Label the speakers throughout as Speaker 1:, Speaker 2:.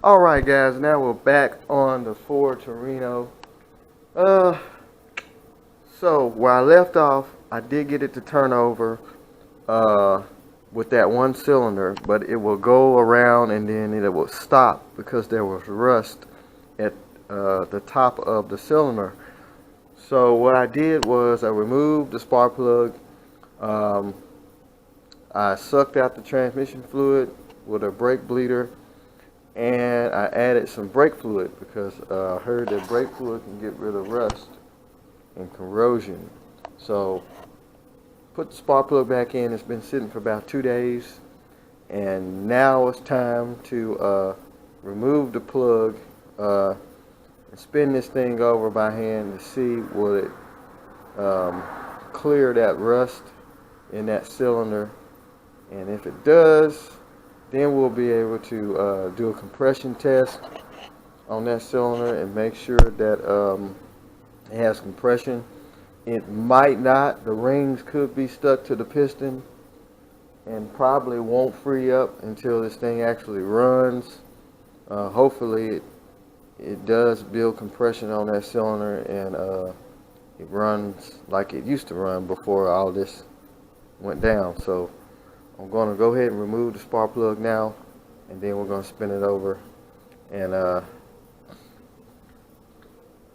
Speaker 1: Alright guys, now we're back on the Ford Torino. Uh, so where I left off, I did get it to turn over with that one cylinder, but it will go around and then it will stop because there was rust at the top of the cylinder. So what I did was I removed the spark plug. I sucked out the transmission fluid with a brake bleeder, and I added some brake fluid because I heard that brake fluid can get rid of rust and corrosion. So put the spark plug back in. It's been sitting for about 2 days, and now it's time to remove the plug and spin this thing over by hand to see will it clear that rust in that cylinder. And if it does, then we'll be able to do a compression test on that cylinder and make sure that it has compression. It might not. The rings could be stuck to the piston and probably won't free up until this thing actually runs. Hopefully it does build compression on that cylinder and it runs like it used to run before all this went down. So I'm going to go ahead and remove the spark plug now, and then we're going to spin it over and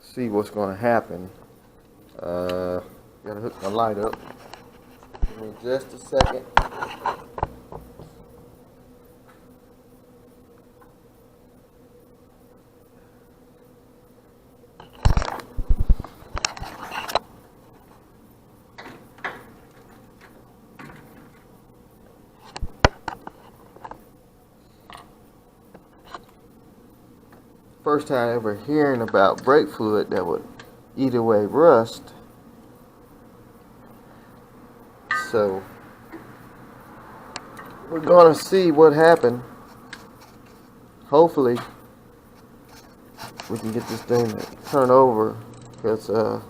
Speaker 1: see what's going to happen. Gotta hook my light up. Give me just a second. First time ever hearing about brake fluid that would eat away rust. So we're gonna see what happened. Hopefully we can get this thing to turn over, because the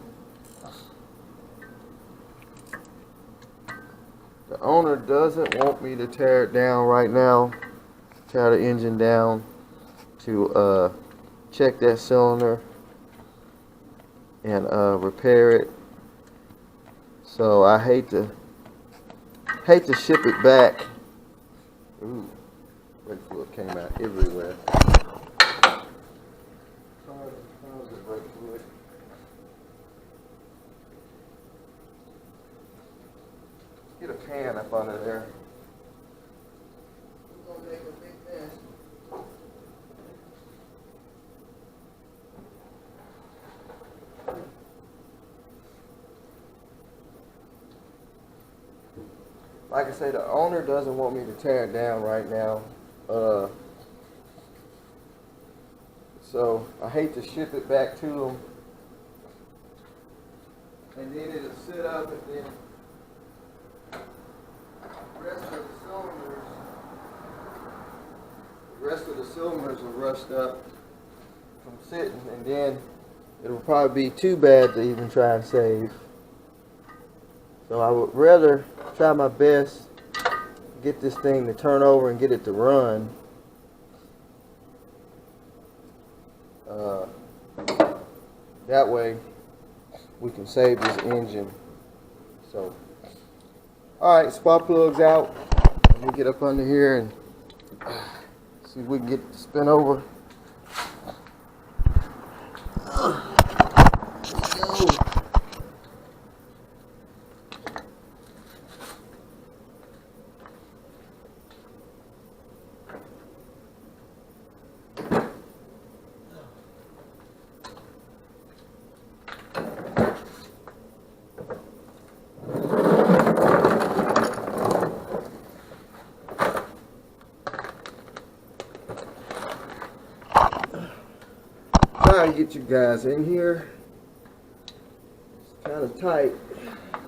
Speaker 1: owner doesn't want me to tear it down right now, tear the engine down to check that cylinder and repair it. So I hate to ship it back. Ooh, brake fluid came out everywhere. Tons of brake fluid. Get a pan up under there. We're gonna make a big mess. Like I say, the owner doesn't want me to tear it down right now. So I hate to ship it back to them. And then it'll sit up, and then the rest of the cylinders will rust up from sitting, and then it'll probably be too bad to even try and save. So I would rather try my best to get this thing to turn over and get it to run. That way we can save this engine. So, alright, spark plug's out. Let me get up under here and see if we can get it to spin over. Let's go. Trying to get you guys in here. It's kind of tight,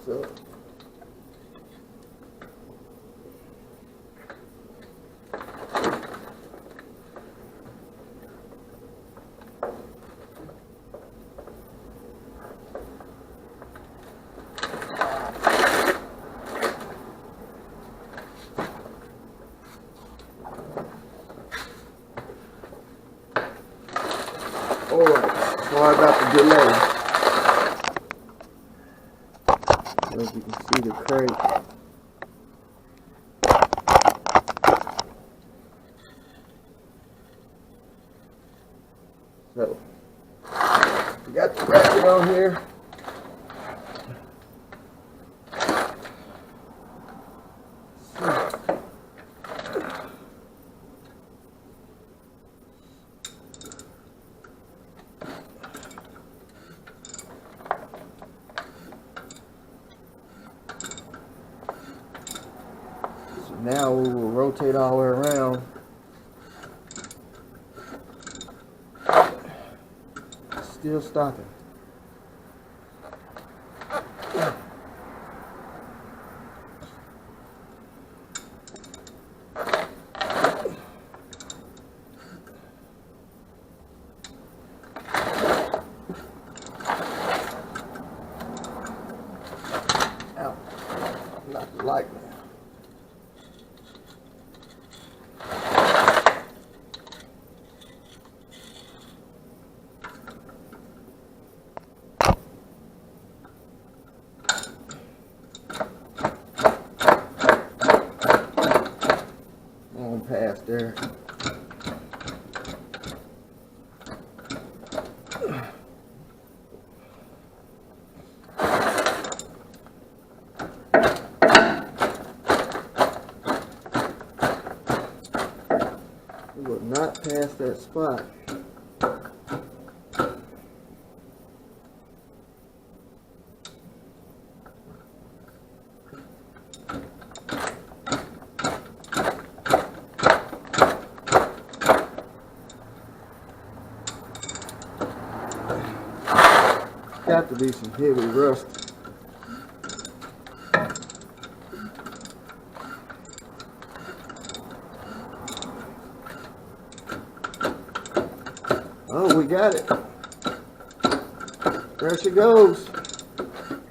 Speaker 1: so Alright, sorry about the delay. As you can see, the crate. So, we got the bracket on here. So now we will rotate all the way around. Still stopping. Ow. Not the light now. Past there. We will not pass that spot. Got to be some heavy rust. Oh, we got it. There she goes.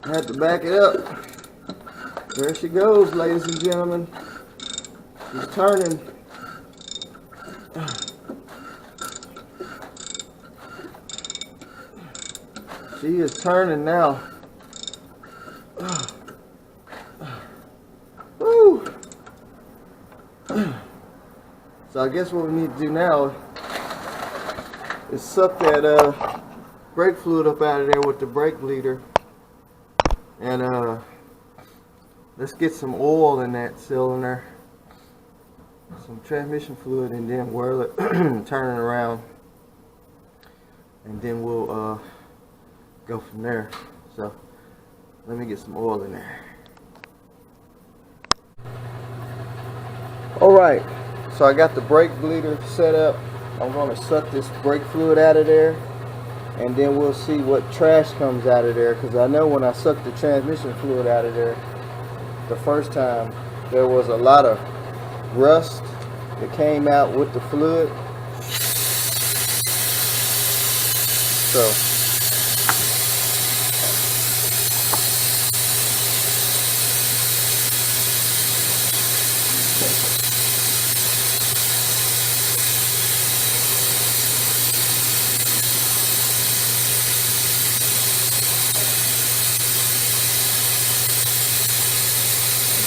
Speaker 1: I had to back it up. There she goes, ladies and gentlemen. She's turning. She is turning now. Woo. So I guess what we need to do now is suck that brake fluid up out of there with the brake bleeder, and let's get some oil in that cylinder, some transmission fluid, and then whirl it, turn it around, and then we'll go from there. So let me get some oil in there. Alright, so I got the brake bleeder set up. I'm going to suck this brake fluid out of there, and then we'll see what trash comes out of there, because I know when I sucked the transmission fluid out of there the first time, there was a lot of rust that came out with the fluid. So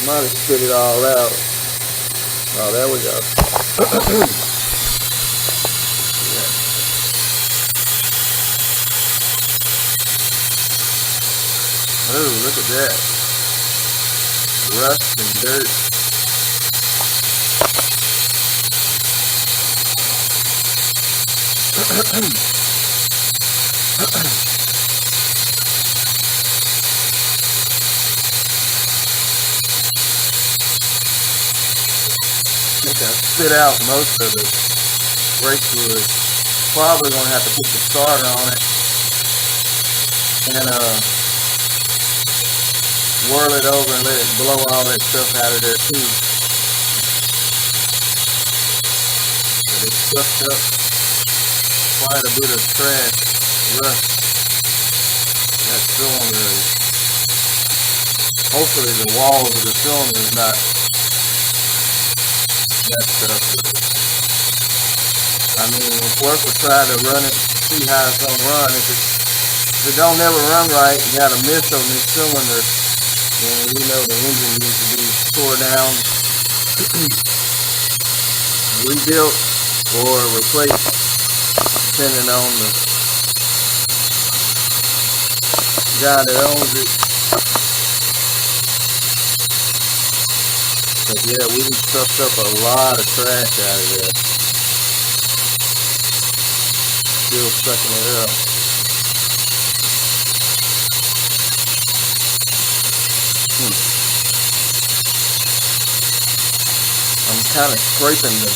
Speaker 1: might have spit it all out. Oh, there we go. Yeah. Oh, look at that. Rust and dirt. I think I spit out most of the brake fluid. Probably gonna have to put the starter on it and whirl it over and let it blow all that stuff out of there too. But it sucked up quite a bit of trash, rust. That cylinder is, hopefully the walls of the cylinder is not that stuff. I mean, if work would try to run it see how it's gonna run. If it don't never run right, you got a miss on this cylinder, then you know the engine needs to be tore down, rebuilt, or replaced, depending on the guy that owns it. But yeah, we sucked up a lot of trash out of there. Still sucking it up. I'm kind of scraping the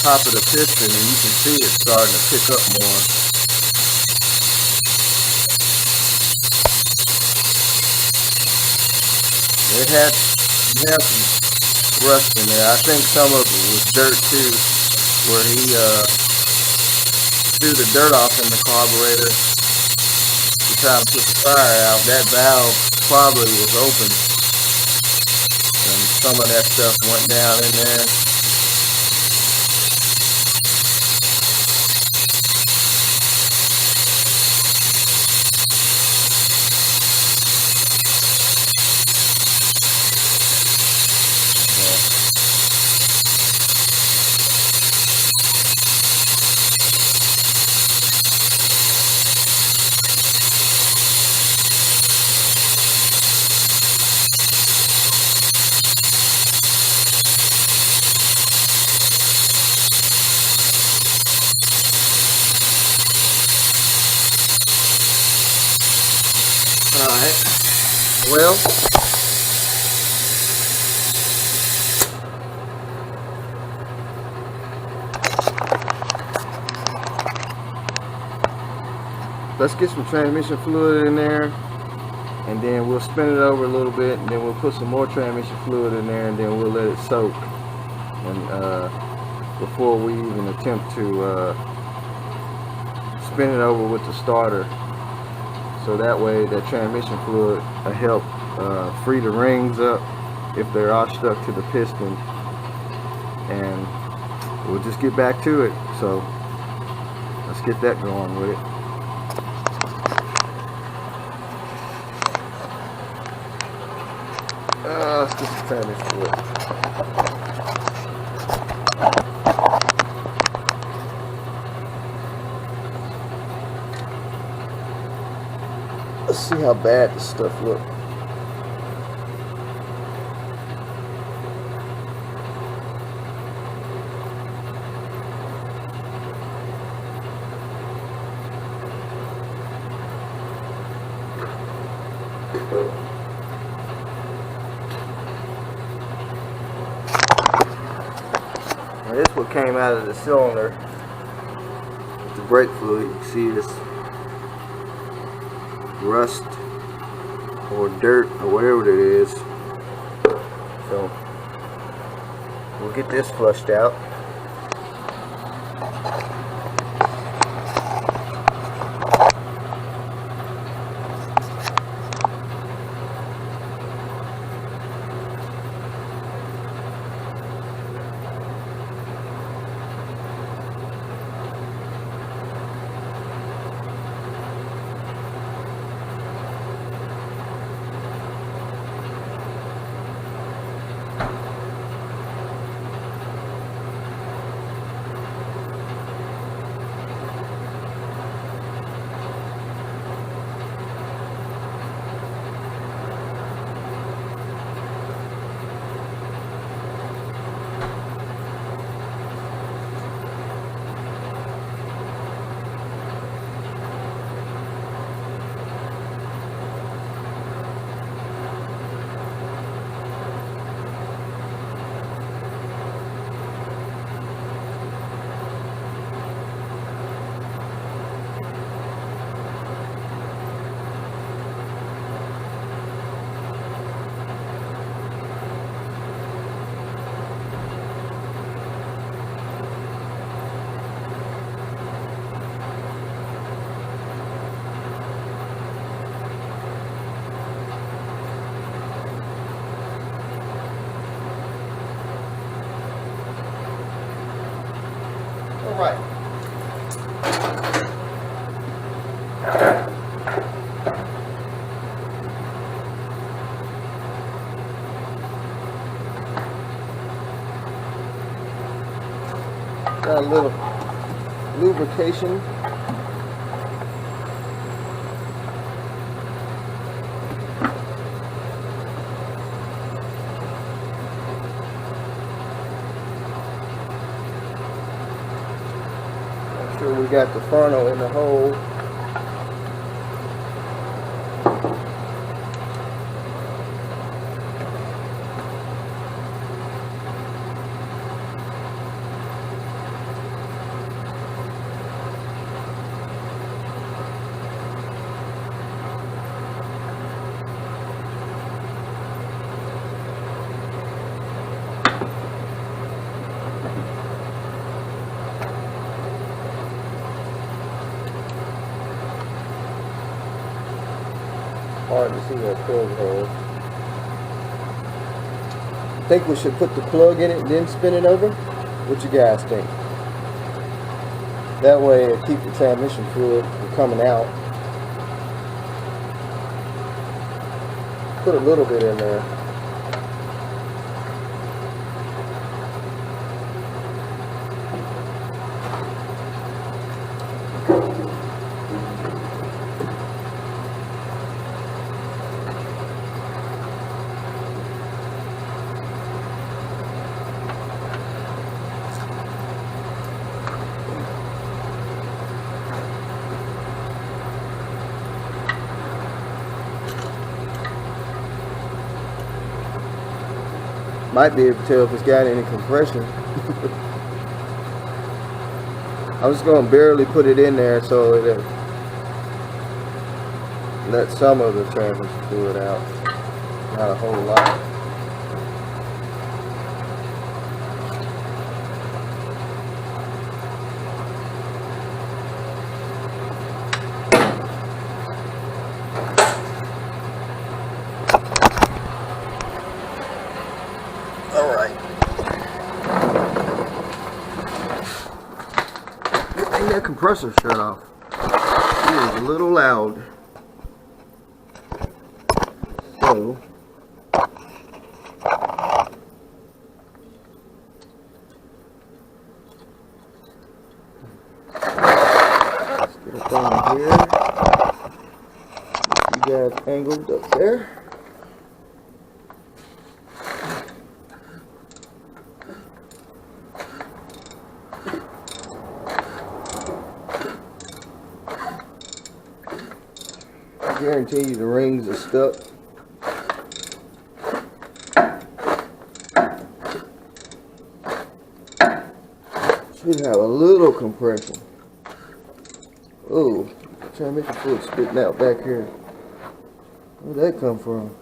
Speaker 1: top of the piston, and you can see it starting to pick up more. It had some rust in there. I think some of it was dirt too, where he threw the dirt off in the carburetor to try to put the fire out. That valve probably was open, and some of that stuff went down in there. Alright, well, let's get some transmission fluid in there, and then we'll spin it over a little bit, and then we'll put some more transmission fluid in there, and then we'll let it soak, and before we even attempt to spin it over with the starter. So that way that transmission fluid will help free the rings up if they are stuck to the piston, and we'll just get back to it. So let's get that going with it. Let's get the transmission fluid. Let's see how bad this stuff looks. Now this what came out of the cylinder with the brake fluid. You can see this rust or dirt or whatever it is. So we'll get this flushed out. All right. Got a little lubrication. Make sure we got the funnel in the hole. Hard to see that plug hole. I think we should put the plug in it and then spin it over. What you guys think? That way it'll keep the transmission fluid from coming out. Put a little bit in there. Might be able to tell if it's got any compression. I'm just going to barely put it in there so it let some of the transmission fluid out. Not a whole lot. That compressor shut off. It is a little loud. So let's get it down here. You guys angled up there. I guarantee you the rings are stuck. Should have a little compression. Oh, transmission fluid spitting out back here. Where'd that come from?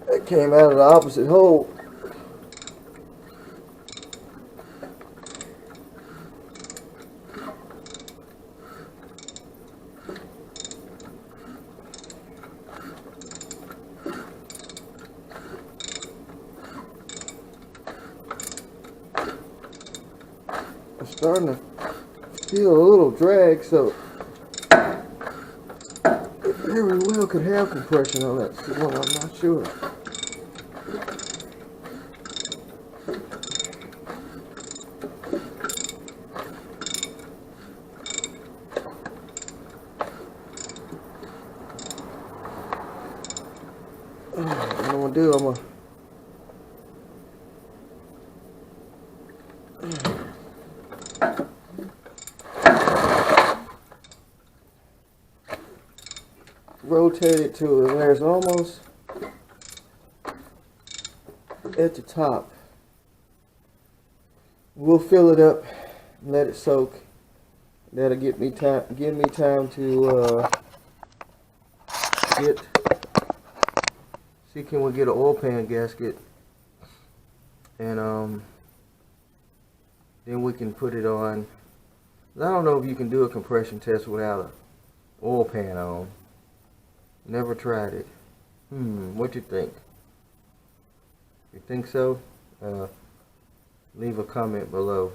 Speaker 1: That came out of the opposite hole. I'm starting to feel a little drag, so it very well could have compression on that one. I'm not sure. What I'm gonna do, I'm gonna rotate it to where it's almost at the top. We'll fill it up and let it soak. That'll give me time to see can we get an oil pan gasket, and then we can put it on. I don't know if you can do a compression test without an oil pan on. Never tried it. What you think? You think so? Leave a comment below.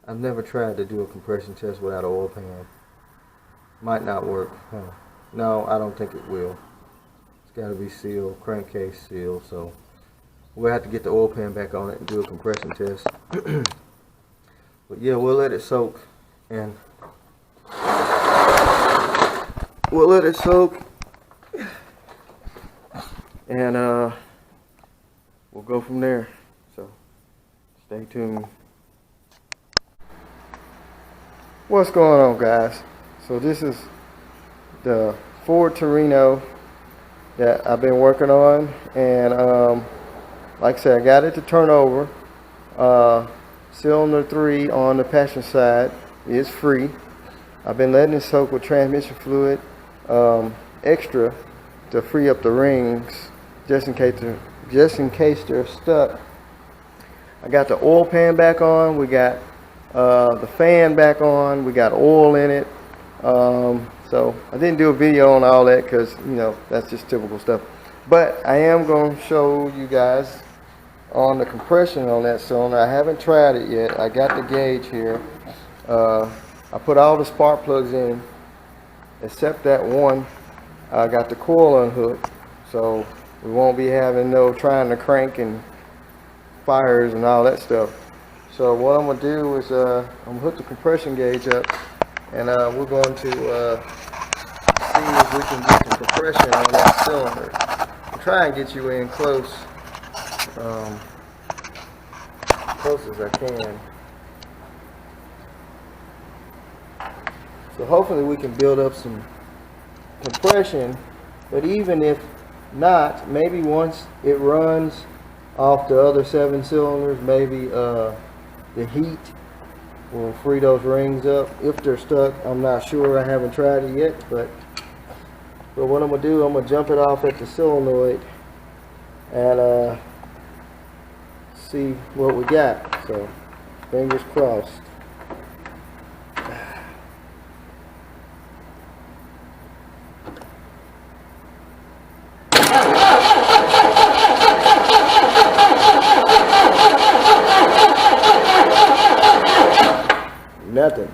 Speaker 1: I've never tried to do a compression test without an oil pan. Might not work. No, I don't think it will. It's got to be sealed, crankcase sealed, so we'll have to get the oil pan back on it and do a compression test. But yeah, we'll let it soak, and we'll let it soak, and we'll go from there. So stay tuned. What's going on, guys? So this is the Ford Torino that I've been working on, and like I said, I got it to turn over. Cylinder 3 on the passenger side is free. I've been letting it soak with transmission fluid extra to free up the rings just in case they're stuck. I got the oil pan back on. We got the fan back on. We got oil in it. So I didn't do a video on all that because, you know, that's just typical stuff. But I am going to show you guys on the compression on that cylinder. I haven't tried it yet. I got the gauge here. I put all the spark plugs in except that one. I got the coil unhooked, so we won't be having no trying to crank and fires and all that stuff. So what I'm going to do is I'm going to hook the compression gauge up, and we're going to see if we can get some compression on that cylinder. I'll try and get you in close. Close as I can. So hopefully we can build up some compression, but even if not, maybe once it runs off the other 7 cylinders, maybe the heat will free those rings up if they're stuck. I'm not sure, I haven't tried it yet, but what I'm gonna do, I'm gonna jump it off at the solenoid and see what we got. So fingers crossed. Nothing.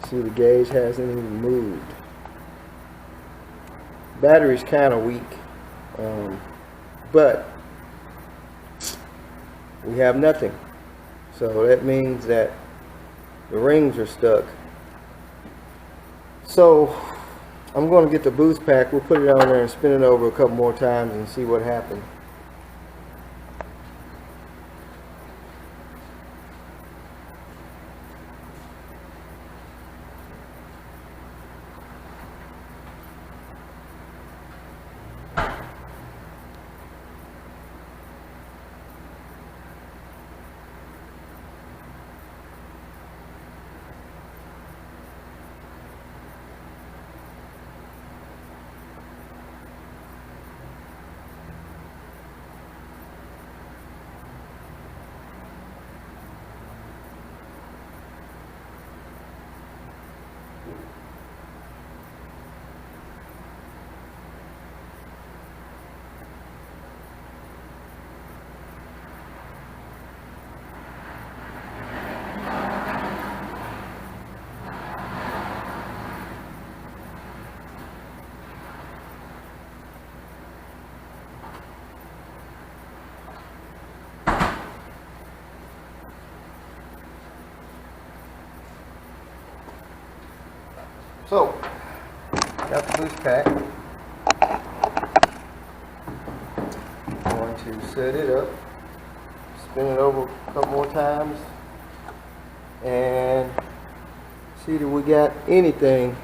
Speaker 1: See, the gauge hasn't even moved. Battery's kind of weak, but we have nothing. So that means that the rings are stuck. So I'm going to get the boost pack. We'll put it on there and spin it over a couple more times and see what happens. So, got the boost pack. I'm going to set it up, spin it over a couple more times, and see that we got anything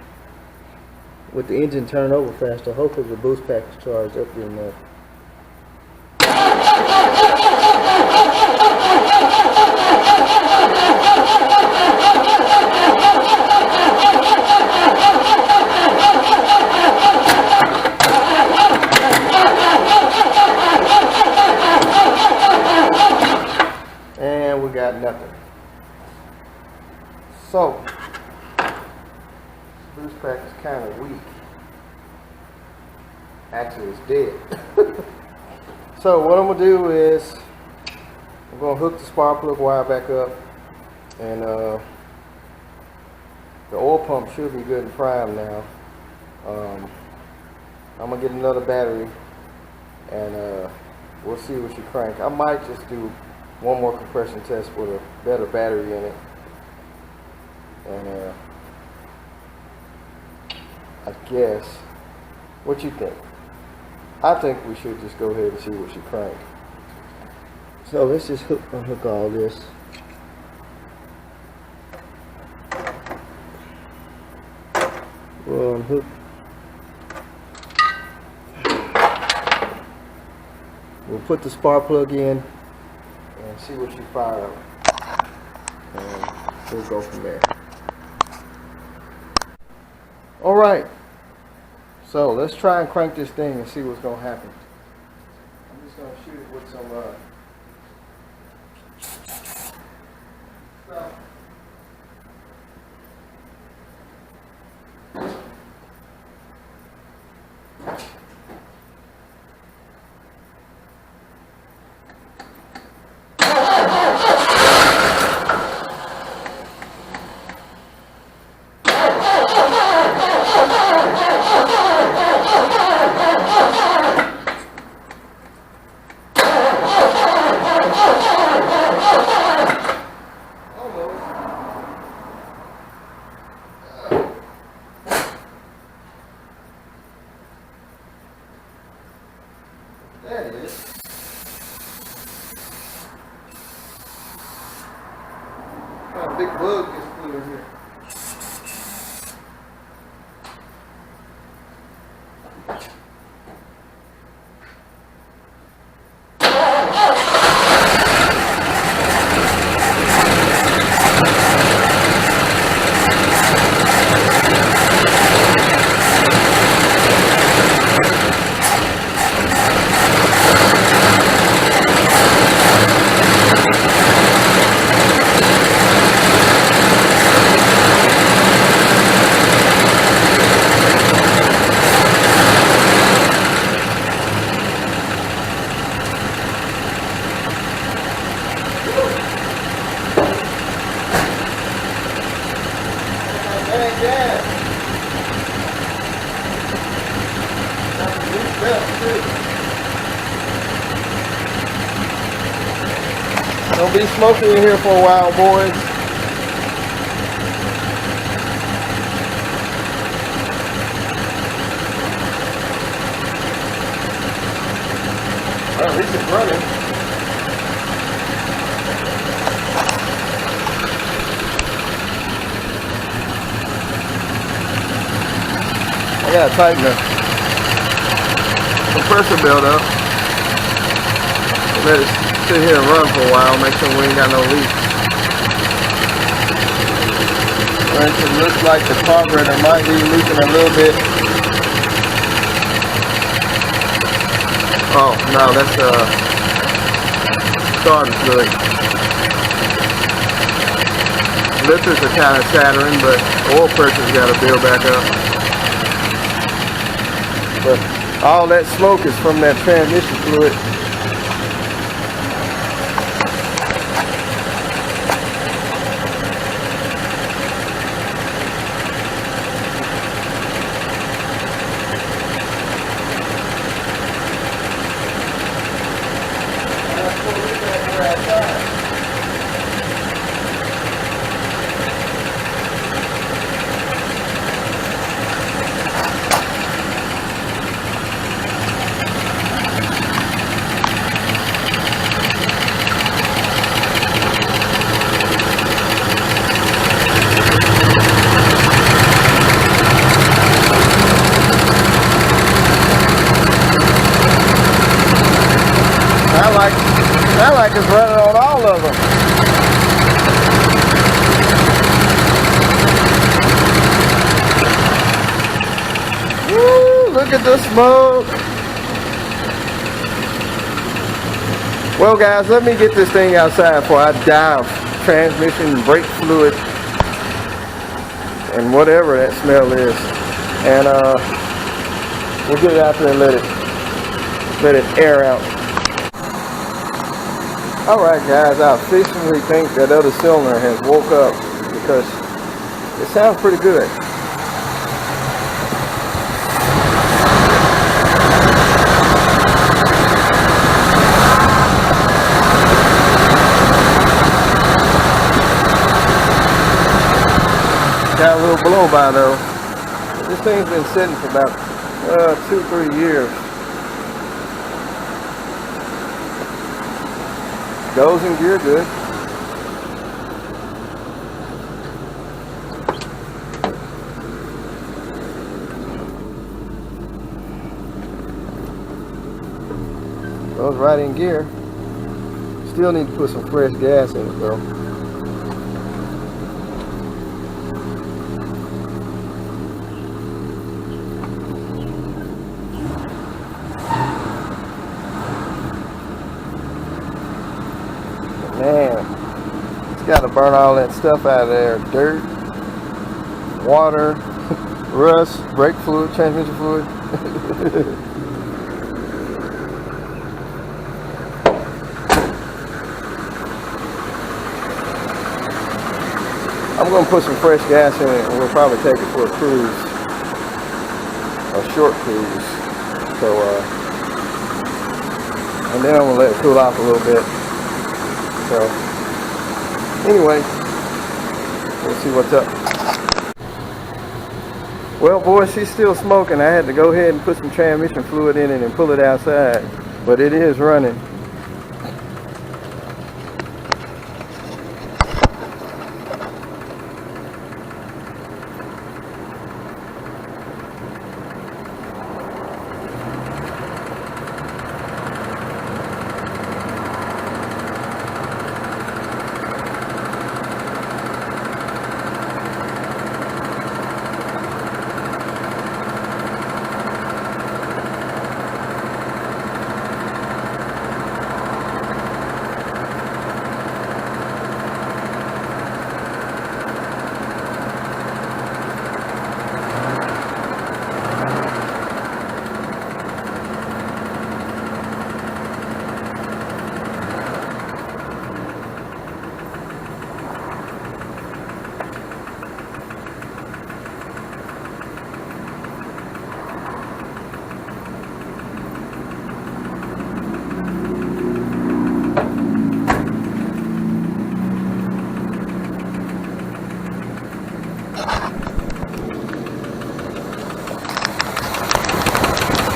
Speaker 1: with the engine turning over faster. Hopefully the boost pack is charged up good enough. And we got nothing. So, boost pack is kind of weak. Actually, it's dead. So what I'm going to do is I'm going to hook the spark plug wire back up, and the oil pump should be good and primed now. I'm going to get another battery and we'll see what you crank. I might just do one more compression test with a better battery in it. And I guess, what you think? I think we should just go ahead and see what you crank. So let's just unhook all this. We'll unhook. We'll put the spark plug in and see what you fire up. And we'll go from there. Alright. So let's try and crank this thing and see what's going to happen. I'm just going to shoot it with some stuff. There it is. Got a big bug just flew in here. Don't be smoking in here for a while, boys. Well, at least it's running. I gotta tighten the compressor belt up. Let it sit here and run for a while, make sure we ain't got no leaks. It looks like the carburetor might be leaking a little bit. Oh, no, that's starter fluid. Lifters are kind of shattering, but oil pressure's got to build back up. But all that smoke is from that transmission fluid. Sound like it's running on all of them. Woo, look at the smoke. Well guys, let me get this thing outside before I die of transmission, brake fluid, and whatever that smell is. And we'll get it out there and let it air out. Alright guys, I officially think that other cylinder has woke up because it sounds pretty good. got a little blow by though. This thing's been sitting for about 2-3 years. Goes in gear good. Goes right in gear. Still need to put some fresh gas in it though. Man, it's got to burn all that stuff out of there. Dirt, water, rust, brake fluid, transmission fluid. I'm going to put some fresh gas in it and we'll probably take it for a cruise. A short cruise. So, and then I'm going to let it cool off a little bit. So, anyway, we'll see what's up. Well, boy, she's still smoking. I had to go ahead and put some transmission fluid in it and pull it outside. But it is running.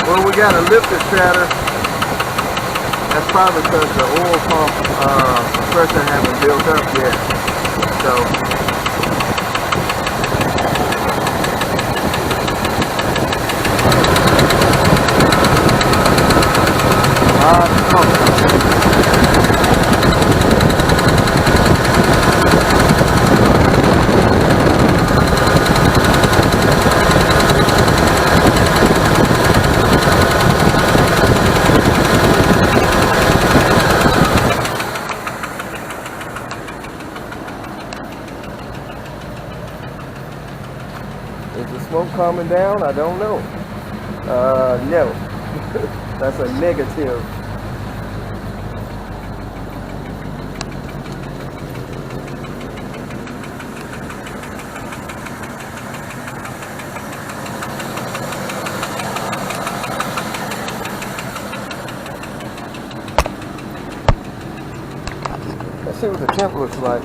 Speaker 1: Well, we got a lifter chatter. That's probably because the oil pump pressure hasn't built up yet. So, is the smoke calming down? I don't know. No. That's a negative. Let's see what the temp looks like.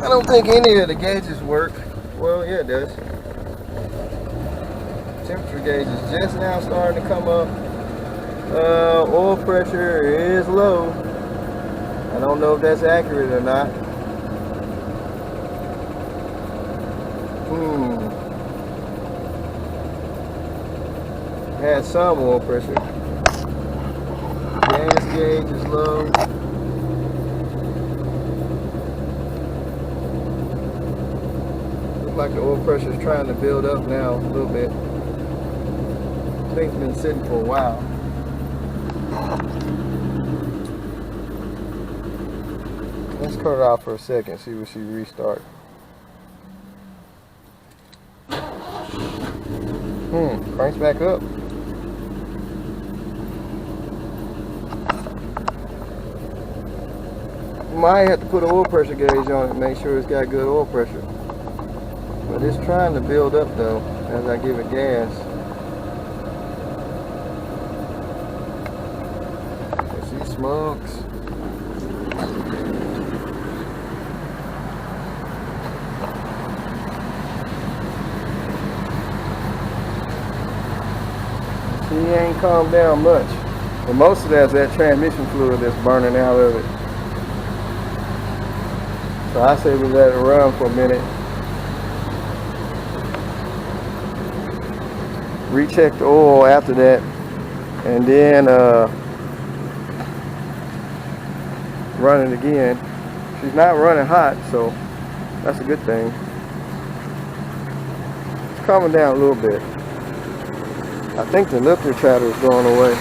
Speaker 1: I don't think any of the gauges work. Well, yeah, it does. Temperature gauge is just now starting to come up. Oil pressure is low. I don't know if that's accurate or not. Had some oil pressure. Gas gauge is low. Looks like the oil pressure is trying to build up now a little bit. I think it's been sitting for a while. Let's cut it off for a second, see what she restart. Cranks back up. Might have to put an oil pressure gauge on it and make sure it's got good oil pressure. But it's trying to build up though as I give it gas. She smokes. calm down much. But most of that's that transmission fluid that's burning out of it. So I say we let it run for a minute. Recheck the oil after that, and then run it again. She's not running hot, so that's a good thing. It's calming down a little bit. I think the lifter chatter is going away.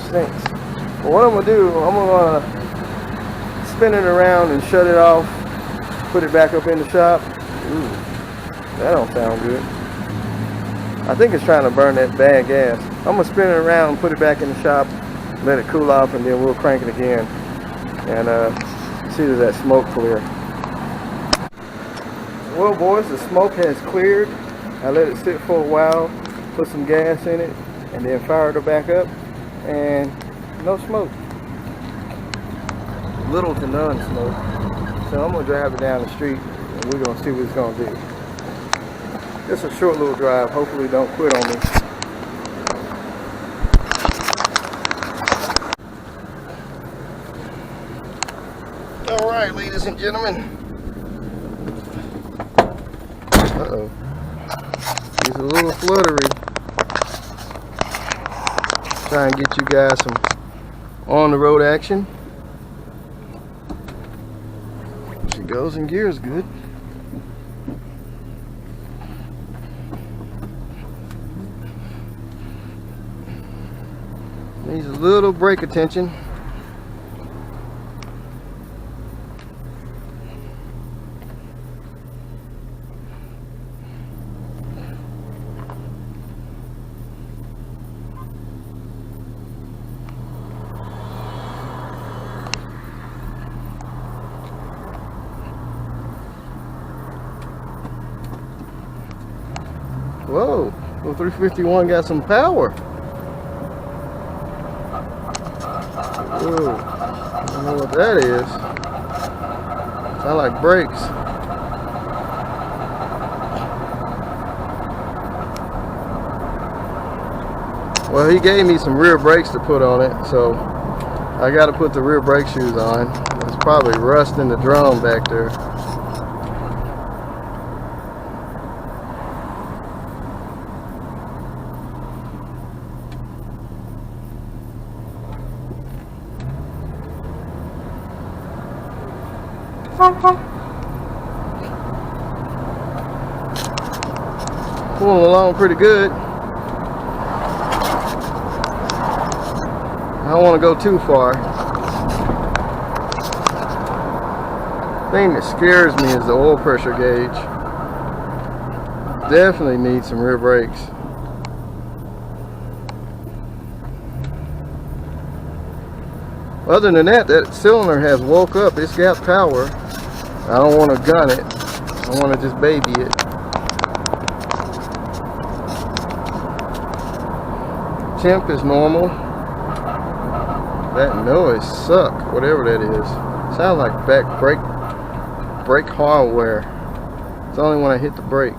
Speaker 1: Stinks. But what I'm gonna do, I'm gonna spin it around and shut it off, put it back up in the shop. Ooh, that don't sound good. I think it's trying to burn that bad gas. I'm gonna spin it around and put it back in the shop, let it cool off, and then we'll crank it again and see does that smoke clear. Well, boys, the smoke has cleared. I let it sit for a while, put some gas in it, and then fired it back up. And no smoke, little to none smoke. So I'm gonna drive it down the street and we're gonna see what it's gonna do. Just a short little drive, hopefully don't quit on me. All right, ladies and gentlemen. Uh-oh, he's a little fluttery. Try and get you guys some on the road action. She goes in gears good. Needs a little brake attention. Whoa, the 351 got some power. Whoa, I don't know what that is. Sound like brakes. Well, he gave me some rear brakes to put on it, so I got to put the rear brake shoes on. It's probably rust in the drum back there. Pulling along pretty good. I don't want to go too far. The thing that scares me is the oil pressure gauge. Definitely need some rear brakes. Other than that, that cylinder has woke up. It's got power. I don't want to gun it. I want to just baby it. Temp is normal. That noise suck, whatever that is. Sounds like back brake hardware. It's only when I hit the brake.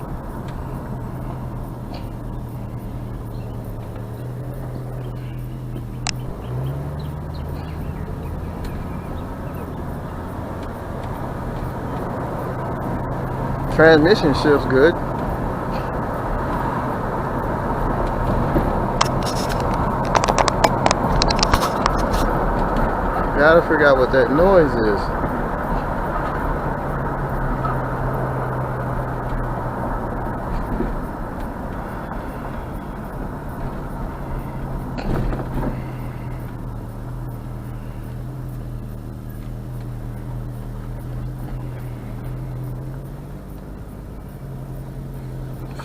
Speaker 1: Transmission shifts good. Gotta figure out what that noise is.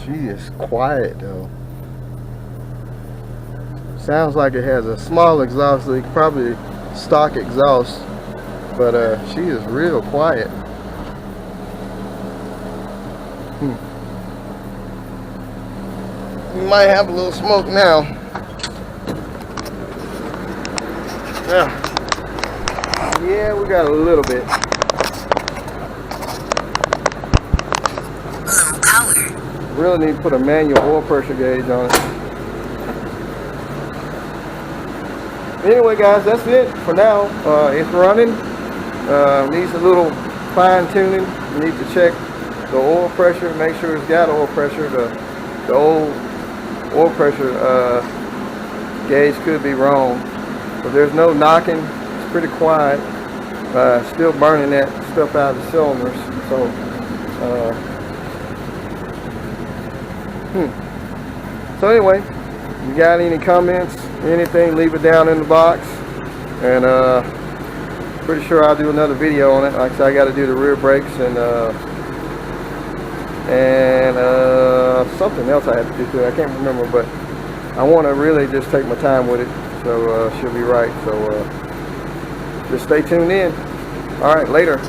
Speaker 1: She is quiet though. Sounds like it has a small exhaust leak, probably stock exhaust, but she is real quiet. We might have a little smoke now. Yeah, we got a little bit.
Speaker 2: Low power.
Speaker 1: Really need to put a manual oil pressure gauge on it. Anyway, guys, that's it for now. It's running. Needs a little fine tuning. You need to check the oil pressure, make sure it's got oil pressure. The old oil pressure gauge could be wrong, but there's no knocking. It's pretty quiet. Still burning that stuff out of the cylinders. So, So anyway, you got any comments, anything, leave it down in the box. And pretty sure I'll do another video on it. Like I said, I got to do the rear brakes and something else I have to do to it. I can't remember, but I want to really just take my time with it. So she'll be right. So just stay tuned in. All right, later.